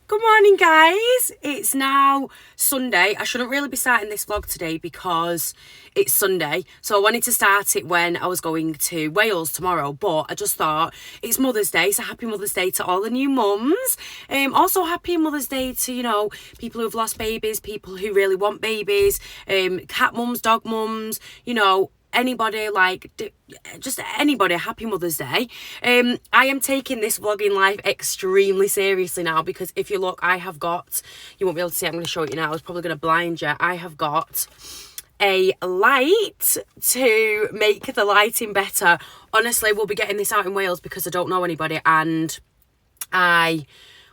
Good morning, guys. It's now Sunday. I shouldn't really be starting this vlog today because it's Sunday. So I wanted to start it when I was going to Wales tomorrow, but I just thought it's Mother's Day, so happy Mother's Day to all the new mums. Also happy Mother's Day to, people who've lost babies, people who really want babies, cat mums, dog mums, anybody, just anybody, happy Mother's Day. I am taking this vlogging life extremely seriously now, because if you look, I have got, you won't be able to see it, I'm going to show it you now, I was probably going to blind you. I have got a light to make the lighting better. Honestly, we'll be getting this out in Wales because I don't know anybody, and I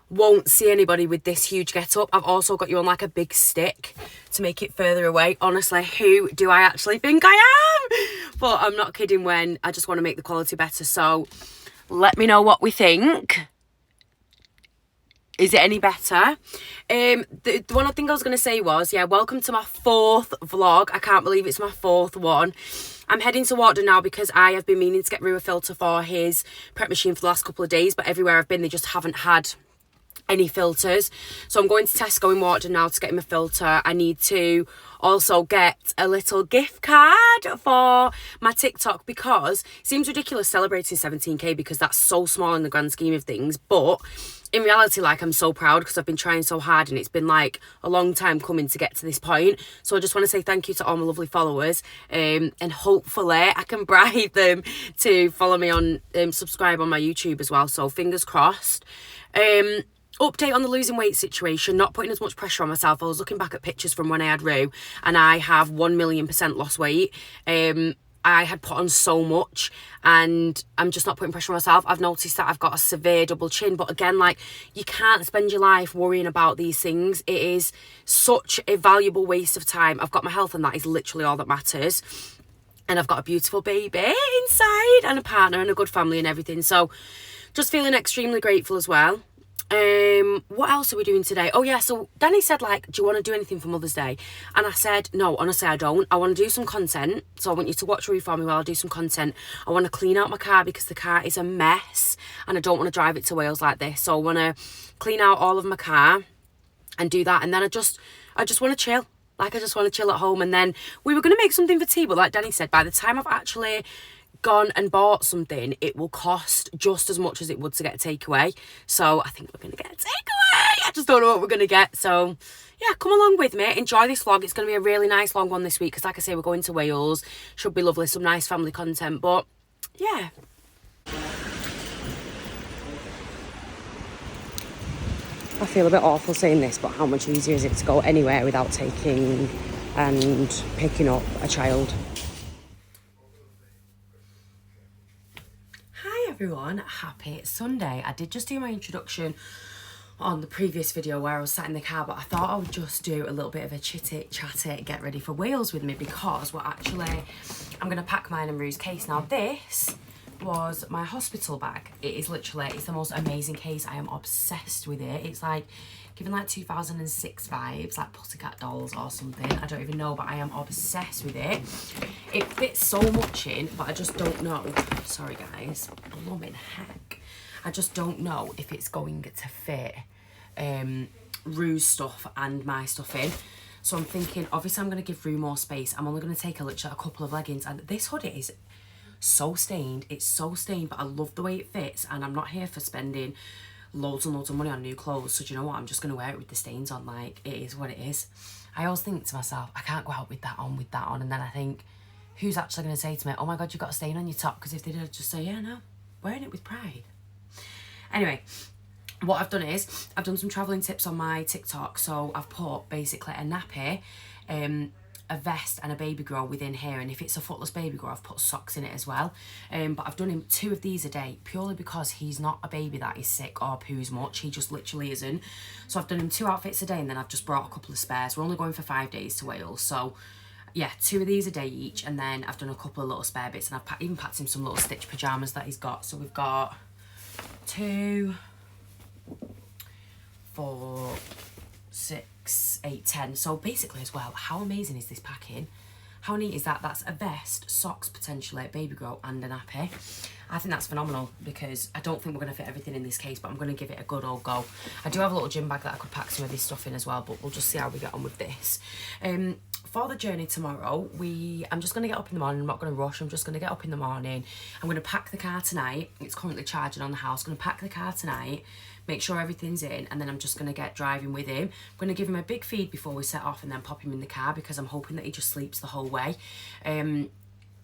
won't see anybody with this huge get up. I've also got you on like a big stick to make it further away. Honestly, who do I actually think I am? But I'm not kidding when I just want to make the quality better. So let me know what we think. Is it any better? The one thing I was going to say was, welcome to my 4th vlog. I can't believe it's my 4th one. I'm heading to Walkden now because I have been meaning to get Roux a filter for his prep machine for the last couple of days, but everywhere I've been, they just haven't had any filters. So I'm going to Tesco in Walkden now to get him a filter. I need to also get a little gift card for my TikTok, because it seems ridiculous celebrating 17k because that's so small in the grand scheme of things, but in reality, I'm so proud because I've been trying so hard and it's been a long time coming to get to this point. So I just want to say thank you to all my lovely followers, and hopefully I can bribe them to follow me on, subscribe on my YouTube as well. So fingers crossed. Update on the losing weight situation, not putting as much pressure on myself. I was looking back at pictures from when I had Roux and I have 1,000,000% lost weight. I had put on so much and I'm just not putting pressure on myself. I've noticed that I've got a severe double chin, but again, you can't spend your life worrying about these things. It is such a valuable waste of time. I've got my health and that is literally all that matters. And I've got a beautiful baby inside and a partner and a good family and everything. So just feeling extremely grateful as well. What else are we doing today? Oh yeah, so Danny said do you want to do anything for Mother's Day? And I said, no, honestly I don't. I want to do some content, so I want you to watch Roux for me while I do some content. I want to clean out my car because the car is a mess and I don't want to drive it to Wales like this. So I want to clean out all of my car and do that, and then I just want to chill. I just want to chill at home. And then we were going to make something for tea, but like Danny said, by the time I've actually gone and bought something, it will cost just as much as it would to get a takeaway. So I think we're going to get a takeaway. I just don't know what we're going to get. So yeah, come along with me. Enjoy this vlog. It's going to be a really nice long one this week because, like I say, we're going to Wales. Should be lovely. Some nice family content. But yeah. I feel a bit awful saying this, but how much easier is it to go anywhere without taking and picking up a child? Everyone, happy Sunday. I did just do my introduction on the previous video where I was sat in the car, but I thought I would just do a little bit of a chitty chatty get ready for Wales with me, because I'm going to pack mine and Roux's case. Now this was my hospital bag. It is literally, it's the most amazing case. I am obsessed with it. It's giving 2006 vibes, like Pussycat Dolls or something. I don't even know, but I am obsessed with it. It fits so much in, but I just don't know. Sorry guys, blooming heck. I just don't know if it's going to fit Roux stuff and my stuff in. So I'm thinking, obviously I'm going to give Roux more space. I'm only going to take literally a couple of leggings, and this hoodie is so stained. It's so stained, but I love the way it fits, and I'm not here for spending loads and loads of money on new clothes. So do you know what? I'm just going to wear it with the stains on. It is what it is. I always think to myself, I can't go out with that on. And then I think, who's actually going to say to me, oh my God, you've got a stain on your top? Because if they did, I'd just say, yeah, no, wearing it with pride. Anyway, what I've done is, I've done some travelling tips on my TikTok. So I've put basically a nappy, a vest and a baby grow within here, and if it's a footless baby grow, I've put socks in it as well. But I've done him 2 of these a day purely because he's not a baby that is sick or poos much. He just literally isn't. So I've done him 2 outfits a day, and then I've just brought a couple of spares. We're only going for 5 days to Wales, so yeah, 2 of these a day each, and then I've done a couple of little spare bits, and I've even packed him some little stitch pyjamas that he's got. So we've got 2, 4, 6, 8, 10. So basically as well, how amazing is this packing? How neat is that? That's a vest, socks potentially, baby grow and a nappy. I think that's phenomenal because I don't think we're going to fit everything in this case, but I'm going to give it a good old go. I do have a little gym bag that I could pack some of this stuff in as well, but we'll just see how we get on with this. For the journey tomorrow, I'm just going to get up in the morning. I'm not going to rush. I'm just going to get up in the morning. I'm going to pack the car tonight. It's currently charging on the house. I'm going to pack the car tonight, make sure everything's in, and then I'm just going to get driving with him. I'm going to give him a big feed before we set off and then pop him in the car because I'm hoping that he just sleeps the whole way.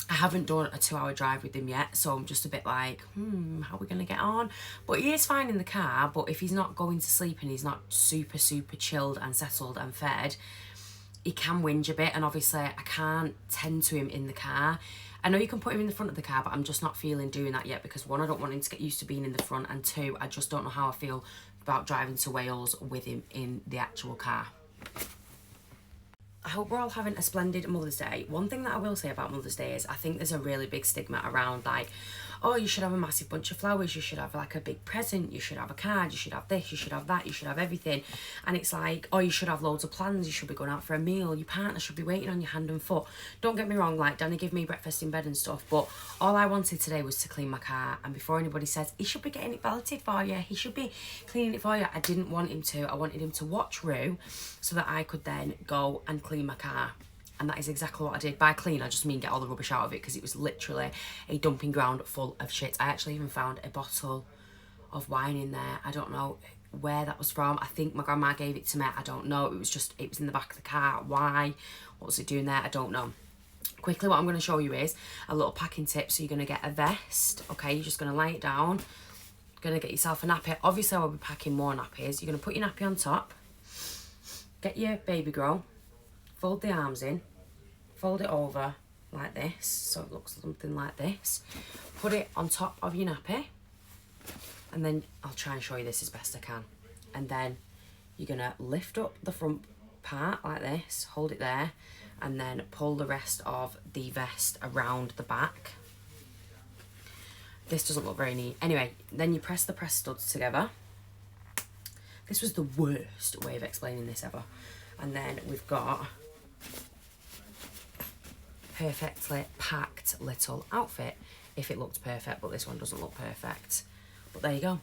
I haven't done a 2-hour drive with him yet, so I'm just a bit like, how are we going to get on? But he is fine in the car, but if he's not going to sleep and he's not super, super chilled and settled and fed, he can whinge a bit, and obviously I can't tend to him in the car. I know you can put him in the front of the car, but I'm just not feeling doing that yet because 1, I don't want him to get used to being in the front, and 2, I just don't know how I feel about driving to Wales with him in the actual car. I hope we're all having a splendid Mother's Day. One thing that I will say about Mother's Day is I think there's a really big stigma around like, oh, you should have a massive bunch of flowers, you should have like a big present, you should have a card, you should have this, you should have that, you should have everything. And it's like, oh, you should have loads of plans, you should be going out for a meal, your partner should be waiting on your hand and foot. Don't get me wrong, like Danny gave me breakfast in bed and stuff, but all I wanted today was to clean my car. And before anybody says, he should be getting it valeted for you, he should be cleaning it for you, I didn't want him to. I wanted him to watch Roux so that I could then go and clean my car. And that is exactly what I did. By clean, I just mean get all the rubbish out of it because it was literally a dumping ground full of shit. I actually even found a bottle of wine in there. I don't know where that was from. I think my grandma gave it to me. I don't know. It was in the back of the car. Why? What was it doing there? I don't know. Quickly, what I'm going to show you is a little packing tip. So you're going to get a vest. Okay, you're just going to lay it down. Going to get yourself a nappy. Obviously, I will be packing more nappies. You're going to put your nappy on top. Get your baby grow. Fold the arms in, fold it over like this, so it looks something like this. Put it on top of your nappy, and then I'll try and show you this as best I can. And then you're gonna lift up the front part like this, hold it there, and then pull the rest of the vest around the back. This doesn't look very neat. Anyway, then you press the press studs together. This was the worst way of explaining this ever. And then we've got perfectly packed little outfit if it looked perfect, but this one doesn't look perfect. But there you go,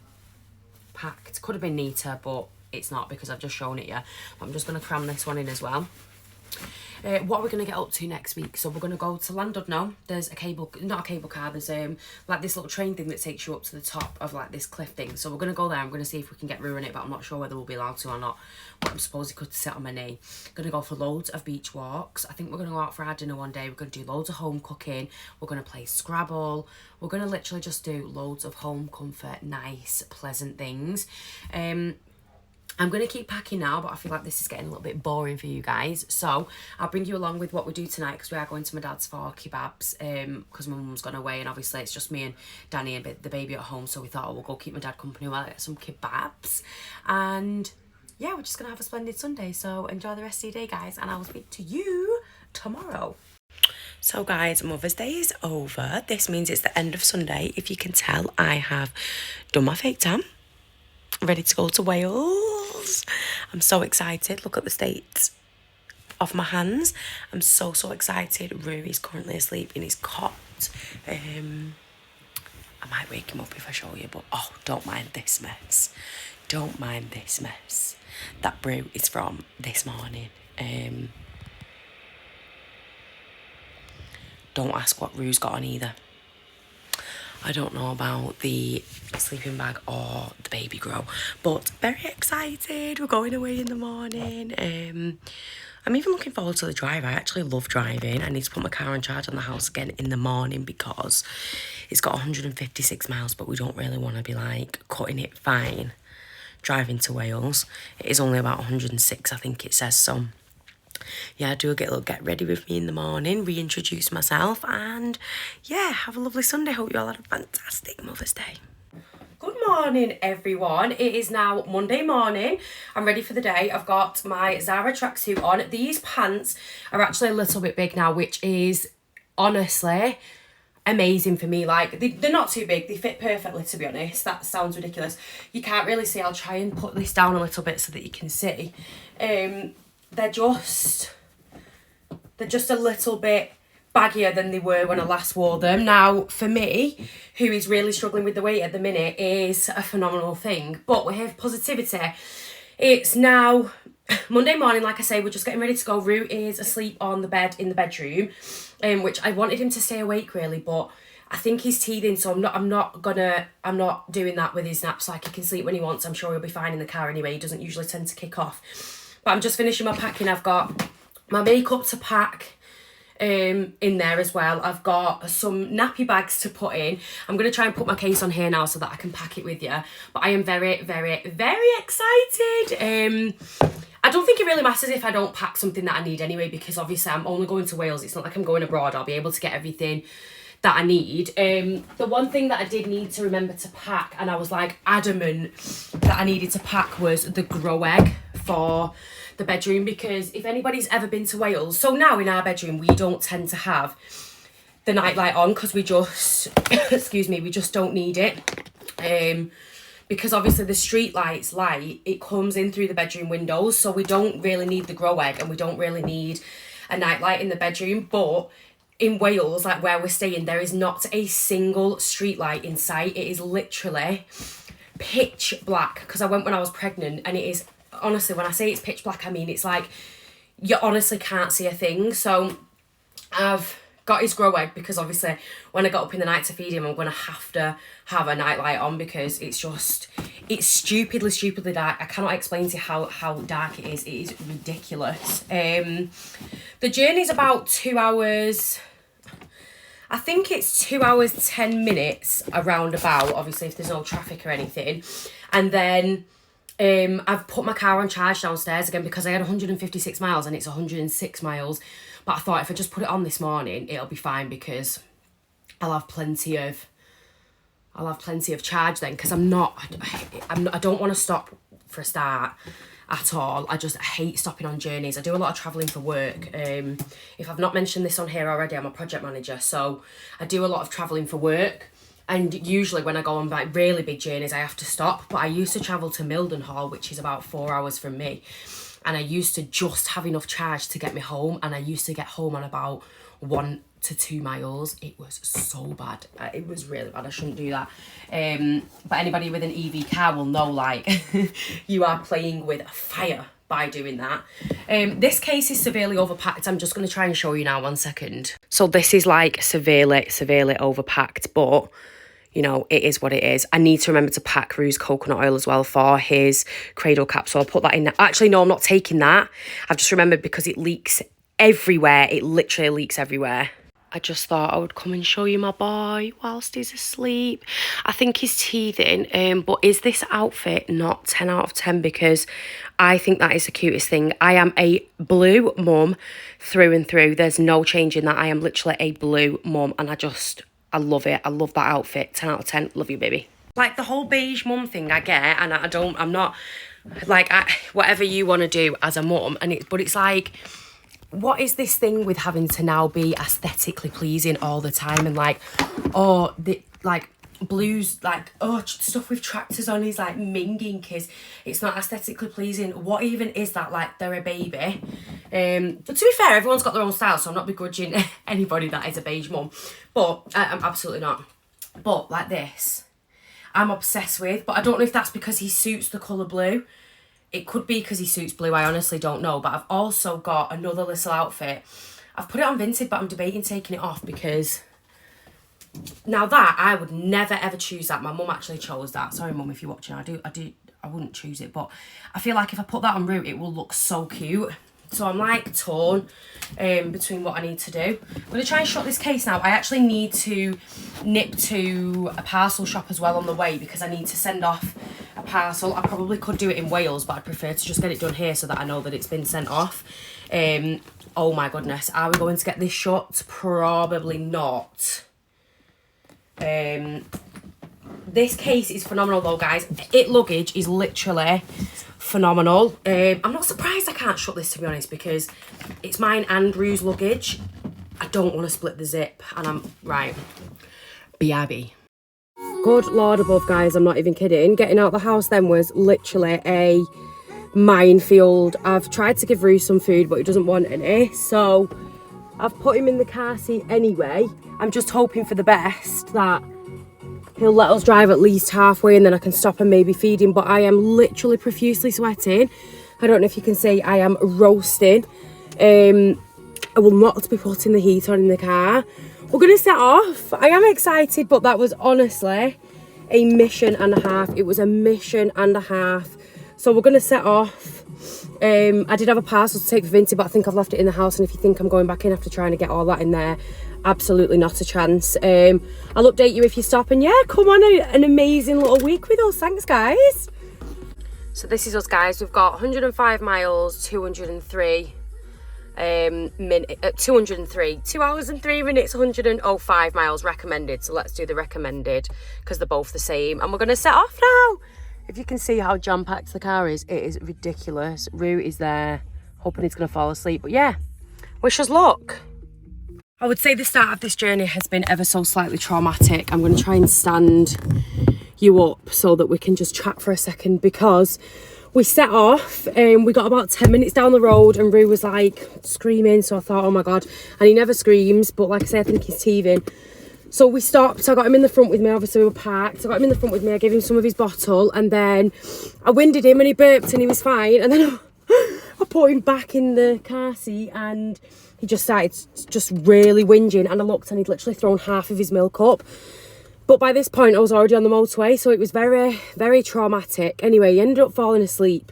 packed. Could have been neater, but it's not because I've just shown it you. I'm just going to cram this one in as well. What are we going to get up to next week? So we're going to go to Llandudno. There's a cable, not a cable car, there's like this little train thing that takes you up to the top of like this cliff thing. So we're going to go there. I'm going to see if we can get Roux in it, but I'm not sure whether we'll be allowed to or not. But I'm supposed he could sit on my knee. Going to go for loads of beach walks. I think we're going to go out for our dinner one day. We're going to do loads of home cooking. We're going to play Scrabble. We're going to literally just do loads of home comfort, nice, pleasant things. I'm going to keep packing now, but I feel like this is getting a little bit boring for you guys. So I'll bring you along with what we do tonight because we are going to my dad's for kebabs because my mum's gone away and obviously it's just me and Danny and the baby at home. So we thought, oh, we'll go keep my dad company while I get some kebabs. And yeah, we're just going to have a splendid Sunday. So enjoy the rest of your day, guys, and I will speak to you tomorrow. So guys, Mother's Day is over. This means it's the end of Sunday. If you can tell, I have done my fake tan. Ready to go to Wales. I'm so excited. Look at the state of my hands. I'm so excited. Roux is currently asleep in his cot. I might wake him up if I show you, but oh, don't mind this mess. Don't mind this mess. That brew is from this morning. Don't ask what Roux's got on either. I don't know about the sleeping bag or the baby grow, but very excited. We're going away in the morning. I'm even looking forward to the drive. I actually love driving. I need to put my car on charge on the house again in the morning because it's got 156 miles, but we don't really want to be like cutting it fine driving to Wales. It is only about 106, I think it says. So yeah, I do a little get ready with me in the morning, reintroduce myself, and yeah, have a lovely Sunday. Hope you all had a fantastic Mother's Day. Good morning, everyone. It is now Monday morning. I'm ready for the day. I've got my Zara tracksuit on. These pants are actually a little bit big now, which is honestly amazing for me. Like, they're not too big. They fit perfectly, to be honest. That sounds ridiculous. You can't really see. I'll try and put this down a little bit so that you can see. They're just a little bit baggier than they were when I last wore them. Now, for me, who is really struggling with the weight at the minute, is a phenomenal thing. But we have positivity. It's now Monday morning, like I say, we're just getting ready to go. Roux is asleep on the bed in the bedroom, which I wanted him to stay awake really, but I think he's teething, so I'm not doing that with his naps. Like, he can sleep when he wants. I'm sure he'll be fine in the car anyway. He doesn't usually tend to kick off. But I'm just finishing my packing. I've got my makeup to pack in there as well. I've got some nappy bags to put in. I'm going to try and put my case on here now so that I can pack it with you. But I am very, very, very excited. I don't think it really matters if I don't pack something that I need anyway, because obviously I'm only going to Wales. It's not like I'm going abroad. I'll be able to get everything that I need. The one thing that I did need to remember to pack, and I was like adamant that I needed to pack, was the grow egg for the bedroom, because if anybody's ever been to Wales, so now in our bedroom we don't tend to have the nightlight on because we just excuse me, we just don't need it, because obviously the street light, it comes in through the bedroom windows, so we don't really need the grow egg and we don't really need a nightlight in the bedroom. But in Wales, like where we're staying, there is not a single street light in sight. It is literally pitch black, because I went when I was pregnant, and it is, honestly, when I say it's pitch black, I mean it's like you honestly can't see a thing. So I've got his grow egg, because obviously when I got up in the night to feed him, I'm going to have a nightlight on, because it's stupidly dark. I cannot explain to you how dark it is. It is ridiculous. The journey's about 2 hours. I think it's 2 hours 10 minutes around about, obviously if there's no traffic or anything. And then I've put my car on charge downstairs again, because I had 156 miles and it's 106 miles. But I thought if I just put it on this morning, it'll be fine, because I'll have plenty of charge then, because I don't want to stop for a start at all. I hate stopping on journeys. I do a lot of travelling for work. If I've not mentioned this on here already, I'm a project manager, so I do a lot of travelling for work. And usually when I go on like really big journeys, I have to stop. But I used to travel to Mildenhall, which is about 4 hours from me. And I used to just have enough charge to get me home. And I used to get home on about 1 to 2 miles. It was so bad. It was really bad. I shouldn't do that. But anybody with an EV car will know, like, you are playing with fire by doing that. This case is severely overpacked. I'm just going to try and show you now, 1 second. So this is like severely overpacked, but you know, it is what it is. I need to remember to pack Roux's coconut oil as well for his cradle cap. So I'll put that in there. Actually, no, I'm not taking that. I've just remembered, because it leaks everywhere. It literally leaks everywhere. I just thought I would come and show you my boy whilst he's asleep. I think he's teething, but is this outfit not 10 out of 10? Because I think that is the cutest thing. I am a blue mum through and through. There's no change in that. I am literally a blue mum, and I love it. I love that outfit. 10 out of 10. Love you, baby. Like the whole beige mum thing, I get, and I'm not like, whatever you want to do as a mum, but it's like, what is this thing with having to now be aesthetically pleasing all the time, and like, oh, like blues, like, oh, stuff with tractors on is like minging, because it's not aesthetically pleasing. What even is that? Like, they're a baby. But to be fair, everyone's got their own style, so I'm not begrudging anybody that is a beige mum, but I'm absolutely not. But like this, I'm obsessed with. But I don't know if that's because he suits the colour blue. It could be because he suits blue, I honestly don't know. But I've also got another little outfit. I've put it on Vinted, but I'm debating taking it off, because now that, I would never ever choose that. My mum actually chose that. Sorry, mum, if you're watching. I wouldn't choose it, but I feel like if I put that on Roux, it will look so cute. So I'm like torn between what I need to do. I'm going to try and shut this case now. I actually need to nip to a parcel shop as well on the way, because I need to send off a parcel. I probably could do it in Wales, but I'd prefer to just get it done here so that I know that it's been sent off. Oh my goodness. Are we going to get this shut? Probably not. This case is phenomenal though, guys. Luggage is literally phenomenal. I'm not surprised I can't shut this, to be honest, because it's mine and Roux's luggage. I don't want to split the zip, and I'm right. BRB. Good Lord above, guys, I'm not even kidding. Getting out the house then was literally a minefield. I've tried to give Roux some food, but he doesn't want any. So I've put him in the car seat anyway. I'm just hoping for the best that he'll let us drive at least halfway and then I can stop and maybe feed him. But I am literally profusely sweating. I don't know if you can see, I am roasting. I will not be putting the heat on in the car. We're going to set off. I am excited, but that was honestly a mission and a half. It was a mission and a half. So we're going to set off. I did have a parcel to take for Vinty, but I think I've left it in the house. And if you think I'm going back in after trying to get all that in there, absolutely not a chance. I'll update you if you stop. And yeah, come on, an amazing little week with us. Thanks, guys. So this is us, guys. We've got 105 miles, 203 203 2 hours and 3 minutes, 105 miles recommended. So let's do the recommended because they're both the same, and we're going to set off now. If you can see how jam-packed the car is, it is ridiculous. Roux is there hoping he's going to fall asleep, but yeah, wish us luck. I would say the start of this journey has been ever so slightly traumatic. I'm going to try and stand you up so that we can just chat for a second, because we set off and we got about 10 minutes down the road and Roux was like screaming, so I thought, oh my god. And he never screams, but like I say, I think he's teething. So we stopped. I got him in the front with me. Obviously we were parked. I got him in the front with me. I gave him some of his bottle and then I winded him and he burped and he was fine. And then I put him back in the car seat and he just started just really whinging, and I looked and he'd literally thrown half of his milk up. But by this point I was already on the motorway, so it was very, very traumatic. Anyway, he ended up falling asleep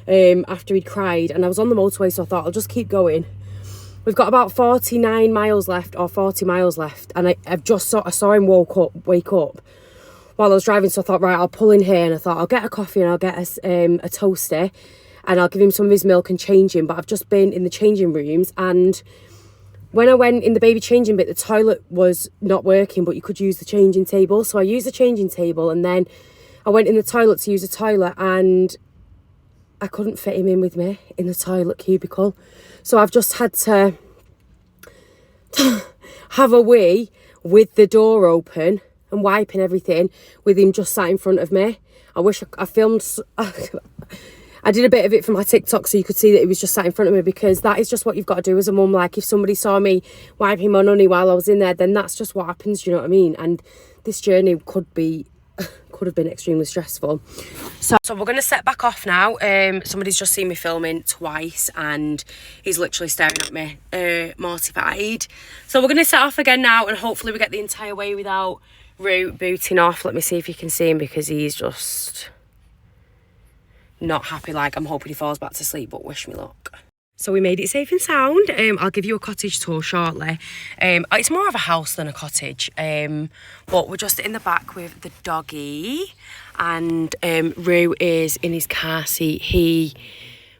after he'd cried, and I was on the motorway, so I thought I'll just keep going. We've got about 49 miles left, or 40 miles left, and I saw him wake up while I was driving, so I thought, right, I'll pull in here, and I thought I'll get a coffee and I'll get a toasty, and I'll give him some of his milk and change him. But I've just been in the changing rooms, and when I went in the baby changing bit, the toilet was not working, but you could use the changing table. So I used the changing table, and then I went in the toilet to use the toilet, and I couldn't fit him in with me in the toilet cubicle. So I've just had to have a wee with the door open and wiping everything with him just sat in front of me. I wish I filmed... I did a bit of it for my TikTok so you could see that he was just sat in front of me, because that is just what you've got to do as a mum. Like, if somebody saw me wiping my nunny while I was in there, then that's just what happens, do you know what I mean? And this journey could have been extremely stressful. So we're going to set back off now. Somebody's just seen me filming twice and he's literally staring at me, mortified. So we're going to set off again now, and hopefully we get the entire way without Roux booting off. Let me see if you can see him, because he's just not happy. Like, I'm hoping he falls back to sleep, but wish me luck. So we made it safe and sound. I'll give you a cottage tour shortly. It's more of a house than a cottage, but we're just in the back with the doggy, and Roux is in his car seat. He,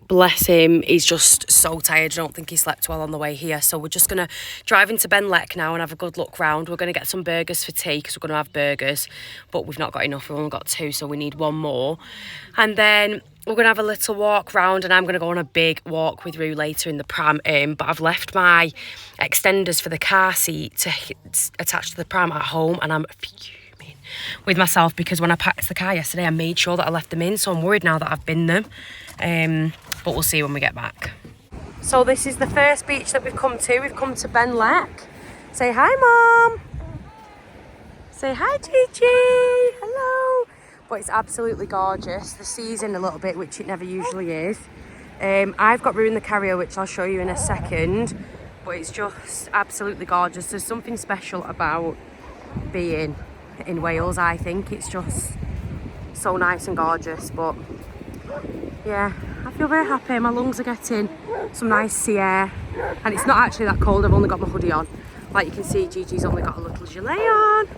bless him, he's just so tired. I don't think he slept well on the way here. So we're just going to drive into Benlek now and have a good look round. We're going to get some burgers for tea, because we're going to have burgers, but we've not got enough. We've only got 2, so we need 1 more. And then we're going to have a little walk round, and I'm going to go on a big walk with Roux later in the pram. But I've left my extenders for the car seat to attach to the pram at home, and I'm fuming with myself, because when I packed the car yesterday, I made sure that I left them in, so I'm worried now that I've binned them. But we'll see when we get back. So this is the first beach that we've come to. We've come to Benlek. Say hi, Mom. Say hi, Gigi. Hello. But it's absolutely gorgeous. The sea's in a little bit, which it never usually is. I've got Roux in the carrier, which I'll show you in a second. But it's just absolutely gorgeous. There's something special about being in Wales, I think. It's just so nice and gorgeous. But yeah, I feel very happy. My lungs are getting some nice sea air, and it's not actually that cold. I've only got my hoodie on. Like you can see, Gigi's only got a little gilet on.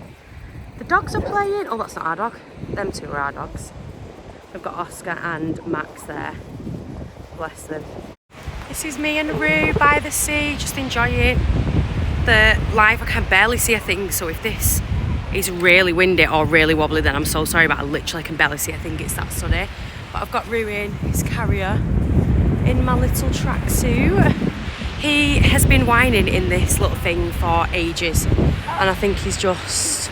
The dogs are playing. Oh, that's not our dog. Them 2 are our dogs. We've got Oscar and Max there. Bless them. This is me and Roux by the sea, just enjoying the life. I can barely see a thing, so if this is really windy or really wobbly, then I'm so sorry, but I literally can barely see a thing. It's that sunny. But I've got Roux in his carrier in my little tracksuit. He has been whining in this little thing for ages, and I think he's just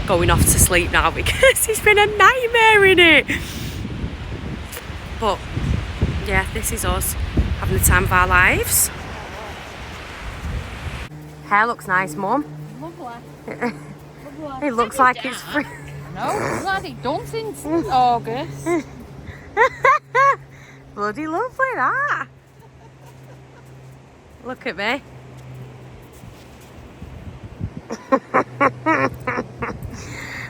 going off to sleep now because he's been a nightmare in it. But yeah, this is us having the time of our lives. Hair looks nice, Mum. Lovely. It looks like it's free. No, it's not it done since August. Bloody lovely, that. Look at me.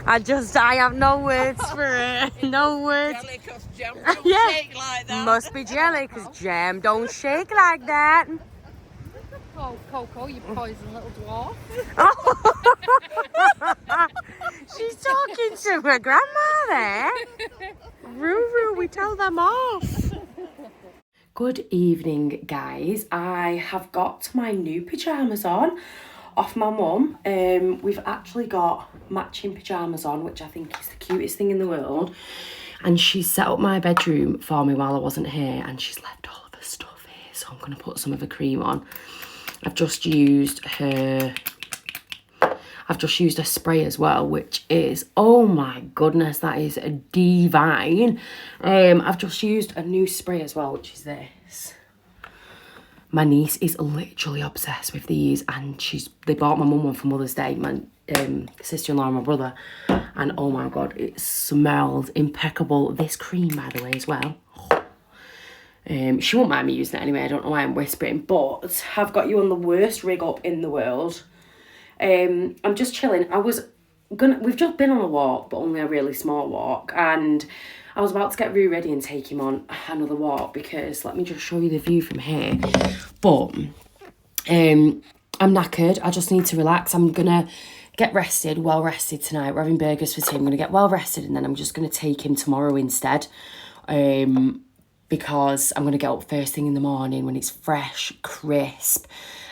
I have no words for it. No words. Jelly, 'cause jam don't Yeah. shake like that. Must be jelly, because jam don't shake like that. Oh, Coco, you poison little dwarf. She's talking to her grandma there. Roux, we tell them off. Good evening, guys. I have got my new pyjamas on off my mum. We've actually got matching pyjamas on, which I think is the cutest thing in the world. And she's set up my bedroom for me while I wasn't here, and she's left all of her stuff here. So I'm going to put some of her cream on. I've just used her spray as well, which is, oh my goodness, that is divine. I've just used a new spray as well, which is this. My niece is literally obsessed with these, and they bought my mum one for Mother's Day, my sister-in-law and my brother, and oh my god, it smells impeccable. This cream, by the way, as well. She won't mind me using it anyway. I don't know why I'm whispering, but I've got you on the worst rig up in the world. I'm just chilling. We've just been on a walk, but only a really small walk, and I was about to get Roux ready and take him on another walk, because let me just show you the view from here. But I'm knackered. I just need to relax. I'm gonna get well rested tonight. We're having burgers for tea. I'm gonna get well rested, and then I'm just gonna take him tomorrow instead. Because I'm going to get up first thing in the morning when it's fresh, crisp,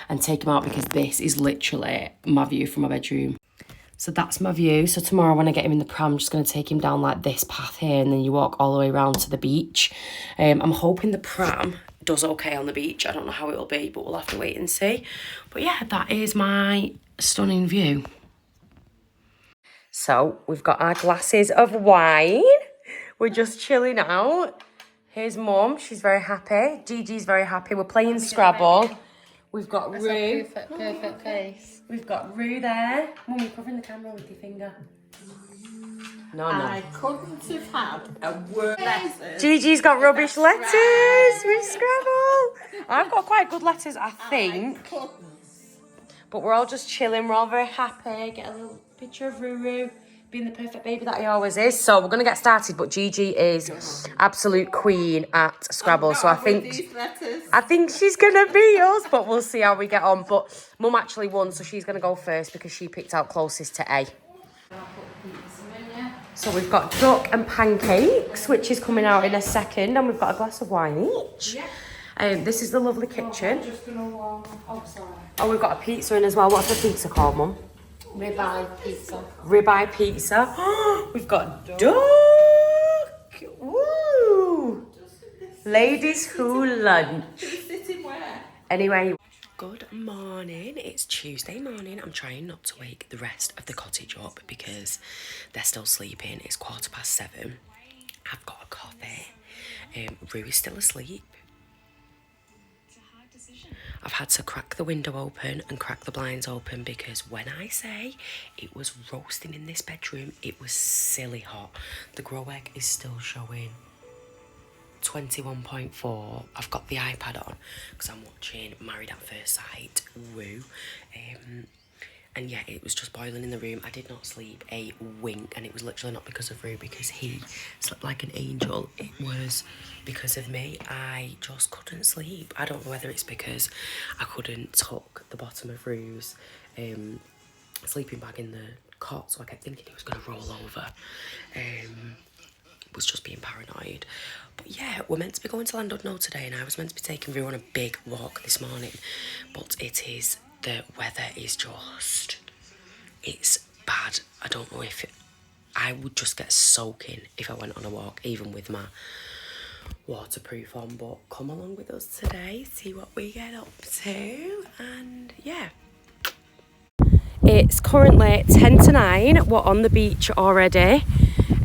and take him out, because this is literally my view from my bedroom. So that's my view. So tomorrow when I get him in the pram, I'm just going to take him down like this path here, and then you walk all the way around to the beach. I'm hoping the pram does okay on the beach. I don't know how it'll be, but we'll have to wait and see. But yeah, that is my stunning view. So we've got our glasses of wine. We're just chilling out. Here's Mum, she's very happy. Gigi's very happy. We're playing Scrabble. We've got Roux. Perfect face. We've got Roux there. Mum, you're covering the camera with your finger. No. I couldn't have had a word letter. Gigi's got rubbish letters with Scrabble. I've got quite good letters, I think. But we're all just chilling. We're all very happy. Get a little picture of Roux being the perfect baby that he always is. So we're going to get started, but Gigi is absolute queen at Scrabble. So I think she's going to be us, but we'll see how we get on. But Mum actually won, so she's going to go first because she picked out closest to A. So we've got duck and pancakes, which is coming out in a second, and we've got a glass of wine each. This is the lovely kitchen. Oh, we've got a pizza in as well. What's the pizza called, Mum? Ribeye pizza. Ribeye pizza. We've got duck. Woo! Ladies who lunch. Who's sitting where? Anyway. Good morning. It's Tuesday morning. I'm trying not to wake the rest of the cottage up because they're still sleeping. It's 7:15. I've got a coffee. Roux is still asleep. I've had to crack the window open and crack the blinds open because when I say it was roasting in this bedroom, it was silly hot. The grow egg is still showing 21.4. I've got the iPad on because I'm watching Married at First Sight, Roux. And yeah, it was just boiling in the room. I did not sleep a wink, and it was literally not because of Roux, because he slept like an angel. It was because of me. I just couldn't sleep. I don't know whether it's because I couldn't tuck the bottom of Roux's sleeping bag in the cot, so I kept thinking he was going to roll over. Was just being paranoid. But yeah, we're meant to be going to Llandudno today, and I was meant to be taking Roux on a big walk this morning, but the weather is just, it's bad. I don't know if I would just get soaking if I went on a walk, even with my waterproof on. But come along with us today, see what we get up to, and yeah. It's currently 9:10. We're on the beach already.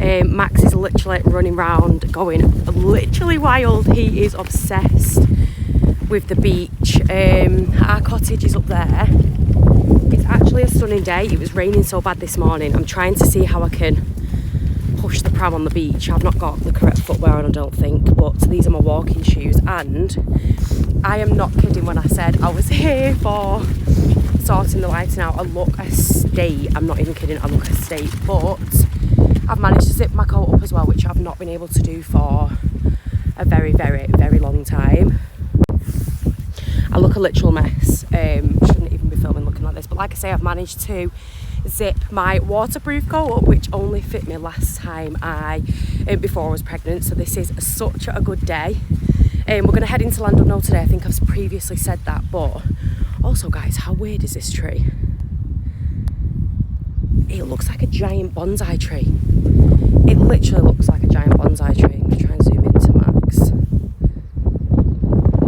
Max is literally running around, going literally wild. He is obsessed with the beach. Our cottage is up there. It's actually a stunning day. It was raining so bad this morning. I'm trying to see how I can push the pram on the beach. I've not got the correct footwear on, I don't think, but these are my walking shoes, and I am not kidding when I said I was here for sorting the lighting out. I look a state. I'm not even kidding, I look a state, but I've managed to zip my coat up as well, which I've not been able to do for a very, very, very long time. I look a literal mess. Shouldn't even be filming looking like this, but like I say, I've managed to zip my waterproof coat up, which only fit me last time before I was pregnant, so this is such a good day. We're going to head into Llandudno today. I think I've previously said that, but also guys, how weird is this tree? It looks like a giant bonsai tree. It literally looks like a giant bonsai tree. I'm going to try and zoom into Max.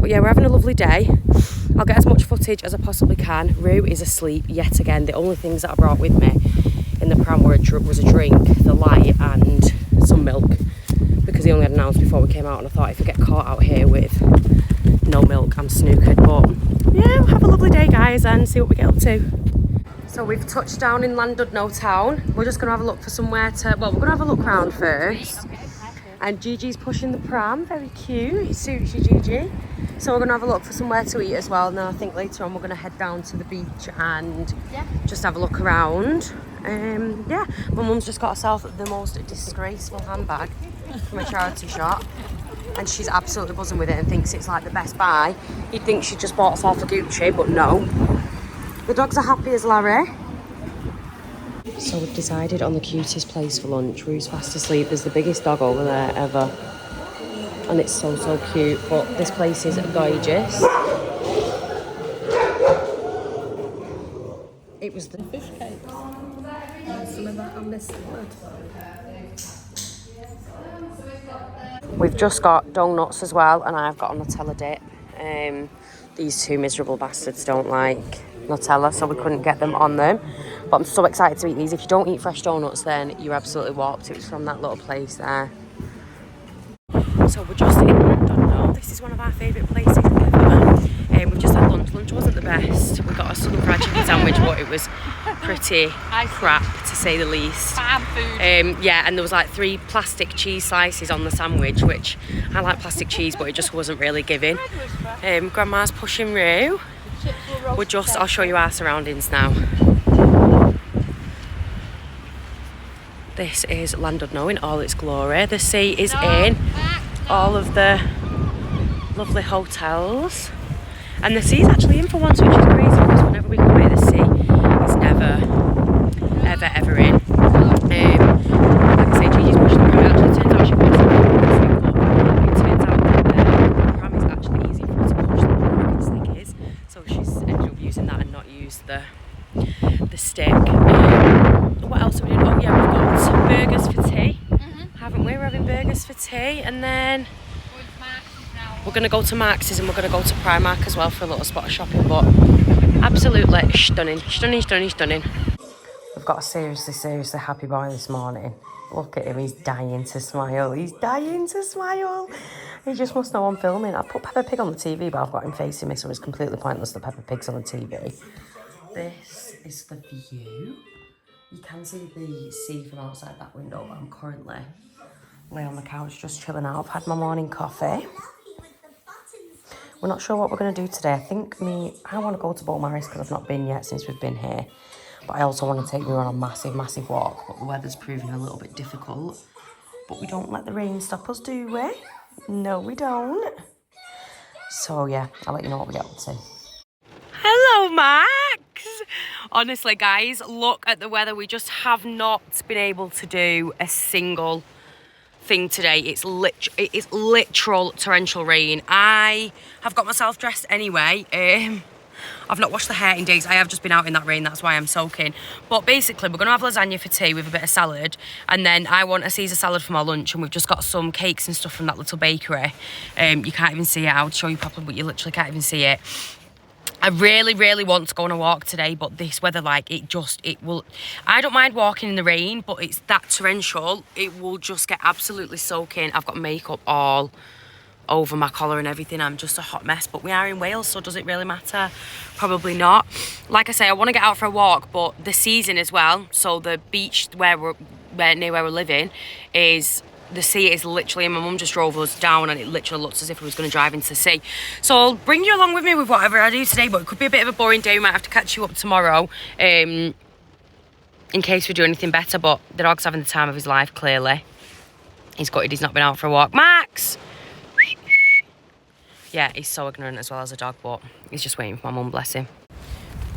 But yeah, we're having a lovely day. I'll get as much footage as I possibly can. Roux is asleep yet again. The only things that I brought with me in the pram was a drink, the light, and some milk, because he only had an ounce before we came out, and I thought if I get caught out here with no milk, I'm snookered. But yeah, we'll have a lovely day, guys, and see what we get up to. So we've touched down in Llandudno town. We're just going to have a look for somewhere to, well, we're going to have a look round first. And Gigi's pushing the pram, very cute. It suits you, Gigi. So we're going to have a look for somewhere to eat as well. And then I think later on we're going to head down to the beach and just have a look around. Yeah, my mum's just got herself the most disgraceful handbag from a charity shop. And she's absolutely buzzing with it and thinks it's like the best buy. You'd think she just bought herself a Gucci, but no. The dogs are happy as Larry. So we've decided on the cutest place for lunch. Roux's fast asleep. There's the biggest dog over there ever. And it's so, so cute. But this place is gorgeous. It was the fish cake. Some of that on this salad. We've just got donuts as well, and I've got a Nutella dip. These two miserable bastards don't like Nutella, so we couldn't get them on them. But I'm so excited to eat these. If you don't eat fresh donuts, then you're absolutely warped. It was from that little place there. So we're just in Llandudno. This is one of our favourite places ever. We've just had lunch. Lunch wasn't the best. We got a southern fried chicken sandwich, but it was pretty crap, to say the least. Farm food. Yeah, and there was like 3 plastic cheese slices on the sandwich, which I like plastic cheese, but it just wasn't really giving. Grandma's pushing Roux. I'll show you our surroundings now. This is Llandudno in all its glory. The sea is in all of the lovely hotels. And the sea's actually in for once, which is crazy, because whenever we come here, the sea is never, ever, ever in. Like I say, Gigi's pushing the pram. It actually turns out she puts the pram, but it turns out that the pram is actually easy for her to push than the walking stick is. So she's ended up using that and not used the stick. What else are we doing? Oh yeah, we've got some burgers for tea, haven't we? We're having burgers for tea, and then we're going to go to Marx's and we're going to go to Primark as well for a little spot of shopping. But absolutely stunning, stunning, stunning, stunning. We've got a seriously, seriously happy boy this morning. Look at him, he's dying to smile. He's dying to smile. He just must know I'm filming. I put Peppa Pig on the TV, but I've got him facing me, so it's completely pointless that Peppa Pig's on the TV. This is the view. You can see the sea from outside that window, but I'm currently laying on the couch just chilling out. I've had my morning coffee. We're not sure what we're going to do today. I want to go to Beaumaris because I've not been yet since we've been here. But I also want to take me on a massive, massive walk. But the weather's proving a little bit difficult. But we don't let the rain stop us, do we? No, we don't. So yeah, I'll let you know what we get up to. Hello, Max. Honestly, guys, look at the weather. We just have not been able to do a single thing today. It is literal torrential rain. I have got myself dressed anyway. I've not washed the hair in days. I have just been out in that rain, that's why I'm soaking. But basically, we're going to have lasagna for tea with a bit of salad, and then I want a Caesar salad for my lunch, and we've just got some cakes and stuff from that little bakery. You can't even see it. I would show you properly, but you literally can't even see it. I really, really want to go on a walk today, but this weather, like, it will... I don't mind walking in the rain, but it's that torrential. It will just get absolutely soaking. I've got makeup all over my collar and everything. I'm just a hot mess, but we are in Wales, so does it really matter? Probably not. Like I say, I want to get out for a walk, but the season as well, so the beach near where we're living is, the sea is literally, and my mum just drove us down and it literally looks as if we was going to drive into the sea. So I'll bring you along with me with whatever I do today, but it could be a bit of a boring day. We might have to catch you up tomorrow in case we do anything better, but the dog's having the time of his life, clearly. He's gutted he's not been out for a walk. Max! Yeah, he's so ignorant as well as a dog, but he's just waiting for my mum, bless him.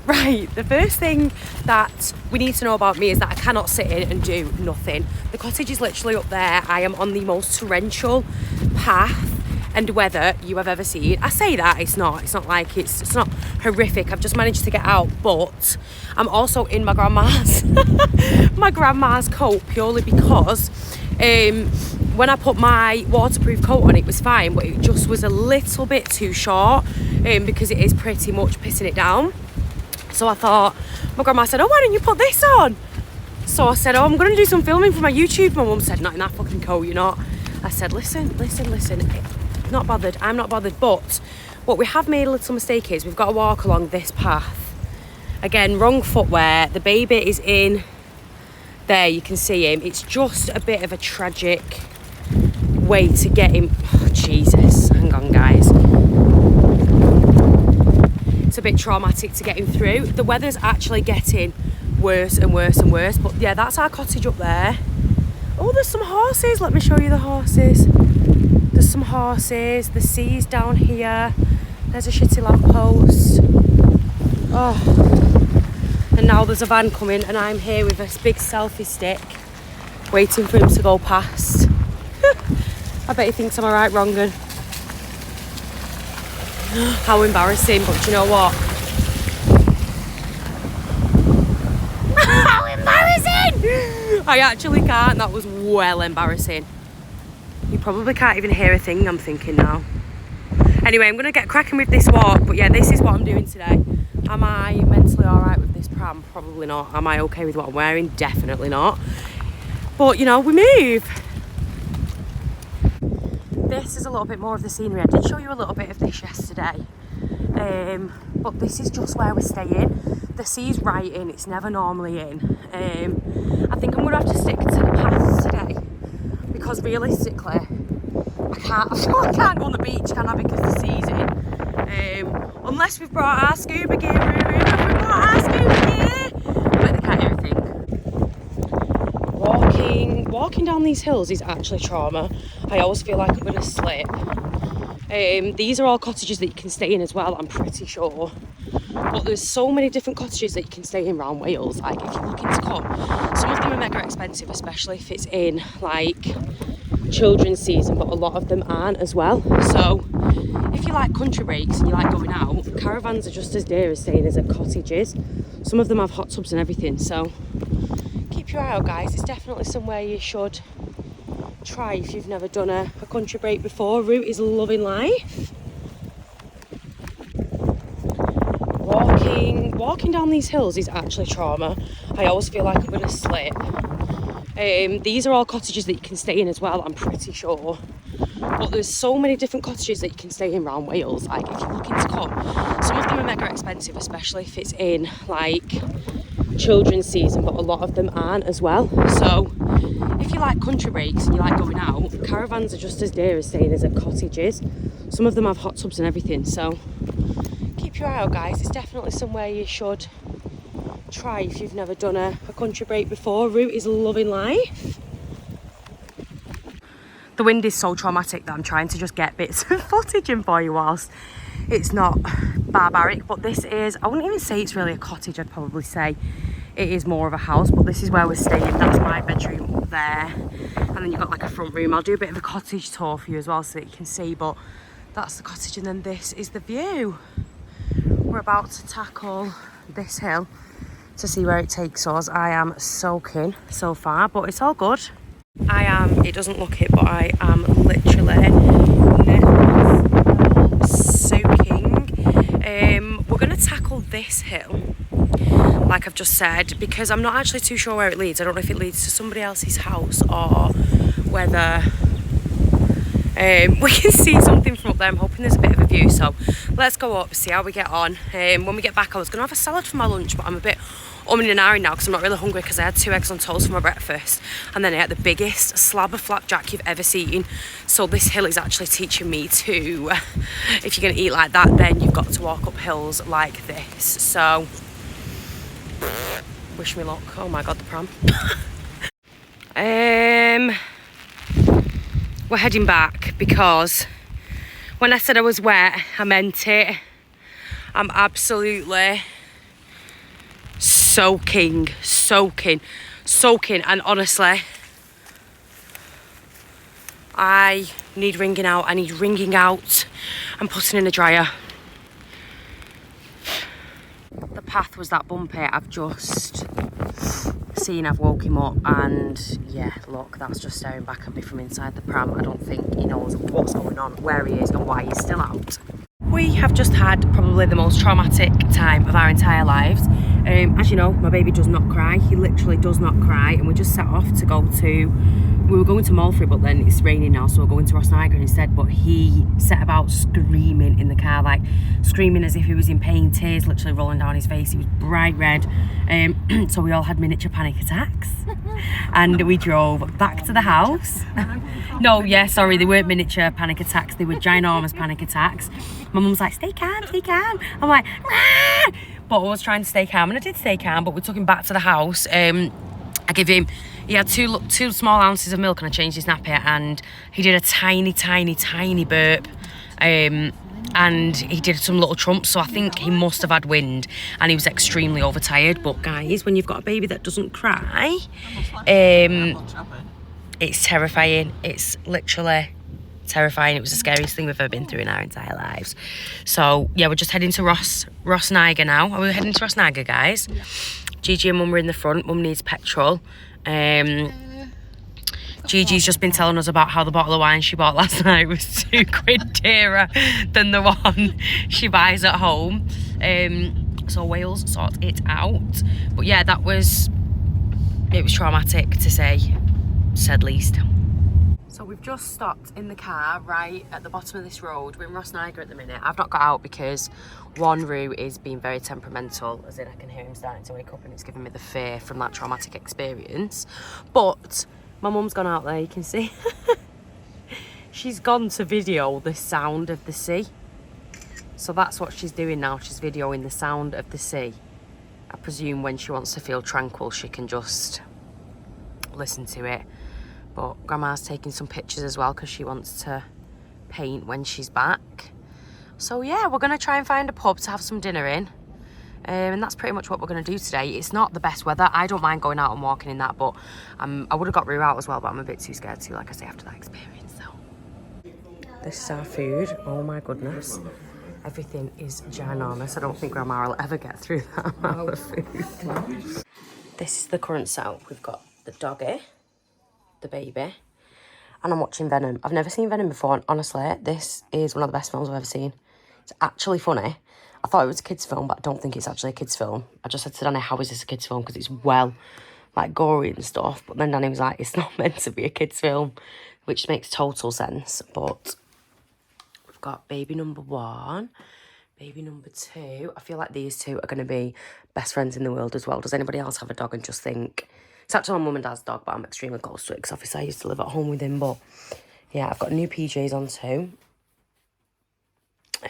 Right, the first thing that we need to know about me is that I cannot sit in and do nothing. The cottage is literally up there. I am on the most torrential path and weather you have ever seen. I say that, it's not like it's not horrific. I've just managed to get out, but I'm also in my grandma's my grandma's coat purely because when I put my waterproof coat on, it was fine, but it just was a little bit too short because it is pretty much pissing it down. So I thought, my grandma said, oh, why don't you put this on? So I said, oh, I'm going to do some filming for my YouTube. My mum said, not in that fucking coat, you're not. I said, listen, not bothered, I'm not bothered. But what we have made a little mistake is we've got to walk along this path. Again, wrong footwear. The baby is in there, you can see him. It's just a bit of a tragic way to get him. Oh, Jesus, hang on, guys. It's a bit traumatic to get him through. The weather's actually getting worse and worse and worse, but yeah, that's our cottage up there. Oh, there's some horses. Let me show you the horses. There's some horses. The sea's down here. There's a shitty lamppost. Oh, and now there's a van coming and I'm here with a big selfie stick waiting for him to go past. I bet he thinks I'm a right wrong-un. How embarrassing, but you know what? How embarrassing! I actually can't. That was well embarrassing. You probably can't even hear a thing, I'm thinking now. Anyway, I'm going to get cracking with this walk, but yeah, this is what I'm doing today. Am I mentally alright with this pram? Probably not. Am I okay with what I'm wearing? Definitely not. But, you know, we move. This is a little bit more of the scenery. I did show you a little bit of this yesterday, but this is just where we're staying. The sea's right in, it's never normally in. I think I'm going to have to stick to the path today because realistically I can't go on the beach, can I, because the sea's in. Unless we've brought our scuba gear. I bet they can't hear a thing. Walking down these hills is actually trauma. I always feel like I'm going to slip. These are all cottages that you can stay in as well, I'm pretty sure. But there's so many different cottages that you can stay in around Wales. Like, if you're looking to come, some of them are mega expensive, especially if it's in like children's season, but a lot of them aren't as well. So if you like country breaks and you like going out, caravans are just as dear as staying as at cottages. Some of them have hot tubs and everything, so keep your eye out, guys. It's definitely somewhere you should try if you've never done a country break before. Roux is loving life. Walking down these hills is actually trauma. I always feel like I'm going to slip. These are all cottages that you can stay in as well, I'm pretty sure. But there's so many different cottages that you can stay in around Wales. Like, if you're looking to come, some of them are mega expensive, especially if it's in like children's season, but a lot of them aren't as well. So if you like country breaks and you like going out, caravans are just as dear as staying as at cottages. Some of them have hot tubs and everything, so keep your eye out, guys. It's definitely somewhere you should try if you've never done a country break before. Roux is loving life. The wind is so traumatic that I'm trying to just get bits of footage in for you whilst it's not barbaric. But this is, I wouldn't even say it's really a cottage, I'd probably say it is more of a house, but this is where we're staying. That's my bedroom up there, and then you've got like a front room. I'll do a bit of a cottage tour for you as well so that you can see, but that's the cottage, and then this is the view. We're about to tackle this hill to see where it takes us. I am soaking so far, but it's all good. It doesn't look it, but I am literally soaking. We're going to tackle this hill, like I've just said, because I'm not actually too sure where it leads. I don't know if it leads to somebody else's house or whether We can see something from up there. I'm hoping there's a bit of a view, so let's go up, see how we get on. When we get back, I was going to have a salad for my lunch, but I'm a bit umming and ahhing now because I'm not really hungry because I had 2 eggs on toast for my breakfast, and then I had the biggest slab of flapjack you've ever seen. So this hill is actually teaching me to, if you're going to eat like that, then you've got to walk up hills like this. So wish me luck. Oh my god, the pram. We're heading back because when I said I was wet, I meant it. I'm absolutely soaking, and honestly, I need wringing out. I need wringing out and putting in a dryer. The path was that bumpy. I've just seen, I've woke him up, and yeah, look, that's just staring back at me from inside the pram. I don't think he knows what's going on, where he is and why he's still out. We have just had probably the most traumatic time of our entire lives. As you know, my baby does not cry. He literally does not cry, and we just set off to go to, we were going to Malfrey, but then it's raining now, so we're going to Ross instead. But he set about screaming in the car, like screaming as if he was in pain, tears literally rolling down his face. He was bright red. So we all had miniature panic attacks, and we drove back to the house. No, yeah, sorry, they weren't miniature panic attacks, they were ginormous panic attacks. My mum's like, stay calm, stay calm. I'm like, ah! But I was trying to stay calm, and I did stay calm, but we took him back to the house. I gave him, he had two small ounces of milk, and I changed his nappy, and he did a tiny burp. And he did some little trumps, so I think he must have had wind, and he was extremely overtired. But guys, when you've got a baby that doesn't cry, it's terrifying. It's literally terrifying. It was the scariest thing we've ever been through in our entire lives. So yeah, we're just heading to Ross now. Are we heading to Ross, guys? Yeah. Gigi and Mum are in the front. Mum needs petrol. Gigi's just been telling us about how the bottle of wine she bought last night was £2 dearer than the one she buys at home. So Wales, sort it out. But yeah, it was traumatic to say, said least. So we've just stopped in the car right at the bottom of this road. We're in Ross at the minute. I've not got out because Roux is being very temperamental, as in I can hear him starting to wake up, and it's giving me the fear from that traumatic experience. But my mum's gone out there, you can see. She's gone to video the sound of the sea. So that's what she's doing now. She's videoing the sound of the sea. I presume when she wants to feel tranquil, she can just listen to it. But Grandma's taking some pictures as well because she wants to paint when she's back. So yeah, we're going to try and find a pub to have some dinner in. And that's pretty much what we're going to do today. It's not the best weather. I don't mind going out and walking in that, but I would have got Roux out as well, but I'm a bit too scared to, like I say, after that experience. So this is our food. Oh my goodness. Everything is ginormous. I don't think Grandma will ever get through that amount of food. This is the current setup. We've got the doggy, the baby, and I'm watching Venom. I've never seen Venom before, and honestly, this is one of the best films I've ever seen. It's actually funny. I thought it was a kids' film, but I don't think it's actually a kids' film. I just said to Danny, how is this a kids' film? Because it's well, like, gory and stuff. But then Danny was like, it's not meant to be a kids' film, which makes total sense. But we've got baby number 1, baby number 2. I feel like these two are going to be best friends in the world as well. Does anybody else have a dog and just think... It's actually my mum and dad's dog, but I'm extremely close to it because obviously I used to live at home with him. But yeah, I've got new PJs on too.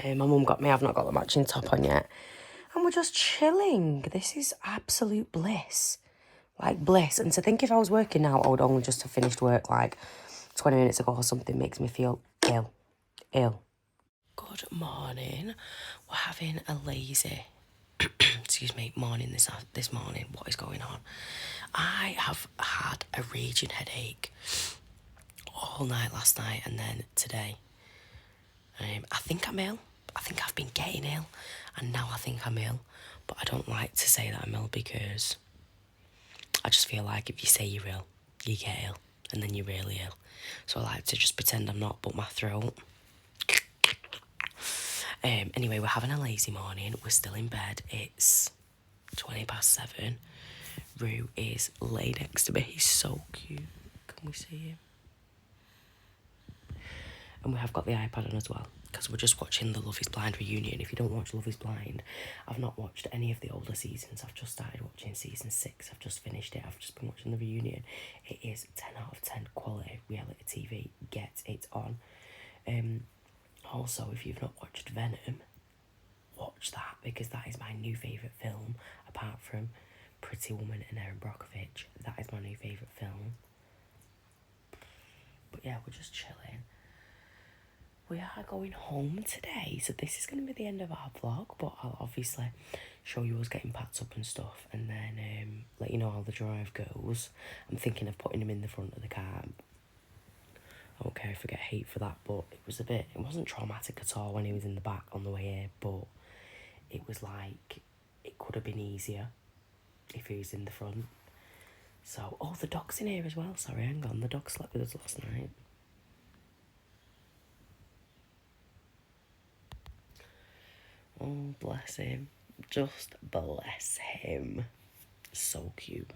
My mum got me, I've not got the matching top on yet. And we're just chilling. This is absolute bliss. Like bliss. And to think if I was working now, I would only just have finished work like 20 minutes ago or something. Makes me feel ill. Good morning. We're having a lazy, excuse me, morning this morning. What is going on? I have had a raging headache all night last night and then today. I think I'm ill. I think I've been getting ill, and now I think I'm ill. But I don't like to say that I'm ill because I just feel like if you say you're ill, you get ill, and then you're really ill. So I like to just pretend I'm not, but my throat. Anyway, we're having a lazy morning. We're still in bed. It's 7:20. Roux is laid next to me. He's so cute. Can we see him? And we have got the iPad on as well, because we're just watching the Love is Blind reunion. If you don't watch Love is Blind, I've not watched any of the older seasons. I've just started watching season 6. I've just finished it. I've just been watching the reunion. It is 10 out of 10 quality reality TV. Get it on. Also, if you've not watched Venom, watch that, because that is my new favourite film, apart from Pretty Woman and Erin Brockovich. That is my new favourite film. But yeah, we're just chilling. We are going home today, so this is going to be the end of our vlog, but I'll obviously show you us getting packed up and stuff, and then let you know how the drive goes. I'm thinking of putting him in the front of the car. I don't care if I get hate for that, but it wasn't traumatic at all when he was in the back on the way here, but it was like, it could have been easier if he was in the front. So, oh, the dog's in here as well. Sorry, hang on. The dog slept with us last night. Oh, bless him. Just bless him. So cute.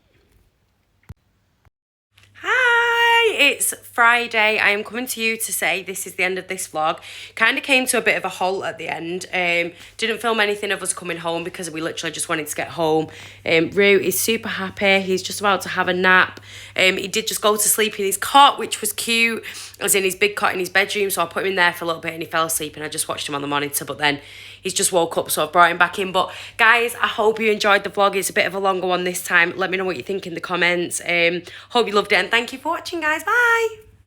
Hi, it's Friday. I am coming to you to say this is the end of this vlog. Kind of came to a bit of a halt at the end. Didn't film anything of us coming home because we literally just wanted to get home. Roux is super happy. He's just about to have a nap. He did just go to sleep in his cot, which was cute. I was in his big cot in his bedroom, so I put him in there for a little bit and he fell asleep, and I just watched him on the monitor, but then he's just woke up, so I've brought him back in. But guys, I hope you enjoyed the vlog. It's a bit of a longer one this time. Let me know what you think in the comments. Hope you loved it, and thank you for watching, guys. Bye.